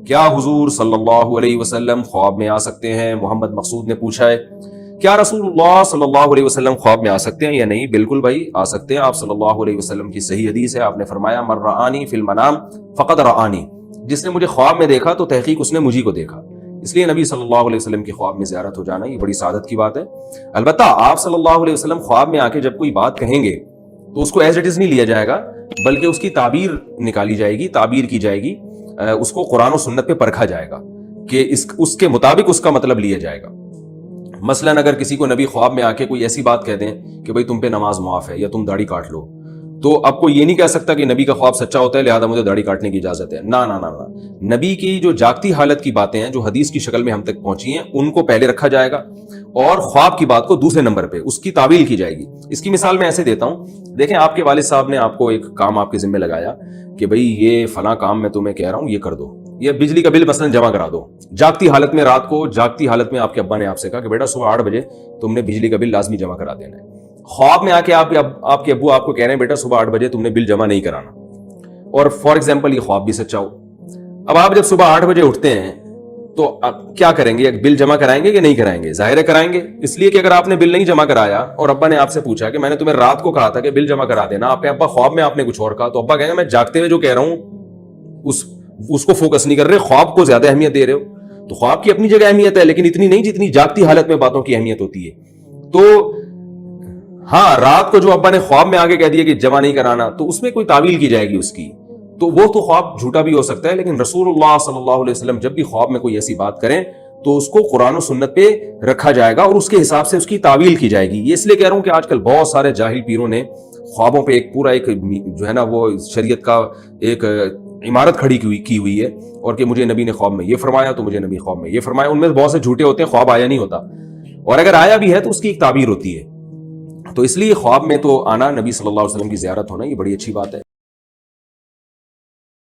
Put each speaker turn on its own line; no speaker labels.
کیا حضور صلی اللہ علیہ وسلم خواب میں آ سکتے ہیں؟ محمد مقصود نے پوچھا ہے کیا رسول اللہ صلی اللہ علیہ وسلم خواب میں آ سکتے ہیں یا نہیں؟ بالکل بھائی آ سکتے ہیں. آپ صلی اللہ علیہ وسلم کی صحیح حدیث ہے, آپ نے فرمایا من رآنی فی المنام فقد رآنی, جس نے مجھے خواب میں دیکھا تو تحقیق اس نے مجھی کو دیکھا. اس لیے نبی صلی اللہ علیہ وسلم کی خواب میں زیارت ہو جانا یہ بڑی سعادت کی بات ہے. البتہ آپ صلی اللہ علیہ وسلم خواب میں آ کے جب کوئی بات کہیں گے تو اس کو ایز اٹ از نہیں لیا جائے گا, بلکہ اس کی تعبیر نکالی جائے گی, تعبیر کی جائے گی, اس کو قرآن و سنت پہ پرکھا جائے گا کہ اس کے مطابق اس کا مطلب لیا جائے گا. مثلاً اگر کسی کو نبی خواب میں آ کے کوئی ایسی بات کہہ دیں کہ بھئی تم پہ نماز معاف ہے یا تم داڑھی کاٹ لو, تو اب کوئی یہ نہیں کہہ سکتا کہ نبی کا خواب سچا ہوتا ہے لہذا مجھے داڑھی کاٹنے کی اجازت ہے. نہ نہ نہ, نبی کی جو جاگتی حالت کی باتیں ہیں جو حدیث کی شکل میں ہم تک پہنچی ہیں ان کو پہلے رکھا جائے گا اور خواب کی بات کو دوسرے نمبر پہ اس کی تعویل کی جائے گی. اس کی مثال میں ایسے دیتا ہوں, دیکھیں آپ کے والد صاحب نے آپ کو ایک کام آپ کے ذمہ لگایا کہ بھئی یہ فلاں کام میں تمہیں کہہ رہا ہوں یہ کر دو, یہ بجلی کا بل مثلا جمع کرا دو. جاگتی حالت میں رات کو جاگتی حالت میں آپ کے ابا نے آپ سے کہا کہ بیٹا صبح 8 بجے تم نے بجلی کا بل لازمی جمع کرا دینا ہے. خواب میں آ کے آپ کے ابو آپ کو کہہ رہے ہیں بیٹا صبح 8 بجے تم نے بل جمع نہیں کرانا, اور فار ایگزامپل یہ خواب بھی سچا ہو. اب آپ جب صبح 8 بجے اٹھتے ہیں تو کیا کریں گے؟ بل جمع کرائیں گے کہ نہیں کرائیں گے؟ ظاہر ہے کرائیں گے, اس لیے کہ اگر آپ نے بل نہیں جمع کرایا اور ابا نے آپ سے پوچھا کہ میں نے تمہیں رات کو کہا تھا کہ بل جمع کرا دینا, آپ کے ابا خواب میں آپ نے کچھ اور کہا, تو ابا کہیں گے میں جاگتے ہوئے جو کہہ رہا ہوں اس کو فوکس نہیں کر رہے, خواب کو زیادہ اہمیت دے رہے ہو. تو خواب کی اپنی جگہ اہمیت ہے لیکن اتنی نہیں جتنی جاگتی حالت میں باتوں کی اہمیت ہوتی ہے. تو ہاں رات کو جو ابا نے خواب میں آگے کہہ دیا کہ جمع نہیں کرانا تو اس میں کوئی تعویل کی جائے گی اس کی, تو وہ تو خواب جھوٹا بھی ہو سکتا ہے. لیکن رسول اللہ صلی اللہ علیہ وسلم جب بھی خواب میں کوئی ایسی بات کریں تو اس کو قرآن و سنت پہ رکھا جائے گا اور اس کے حساب سے اس کی تعویل کی جائے گی. یہ اس لیے کہہ رہا ہوں کہ آج کل بہت سارے جاہل پیروں نے خوابوں پہ ایک پورا ایک جو ہے نا وہ شریعت کا ایک عمارت کھڑی کی ہوئی ہے, اور کہ مجھے نبی نے خواب میں یہ فرمایا تو مجھے نبی خواب میں یہ فرمایا. ان میں بہت سے جھوٹے ہوتے ہیں, خواب آیا نہیں ہوتا, اور اگر آیا بھی ہے تو اس کی ایک تعبیر ہوتی ہے. تو اس لیے خواب میں تو آنا, نبی صلی اللہ علیہ وسلم کی زیارت ہونا یہ بڑی اچھی بات ہے.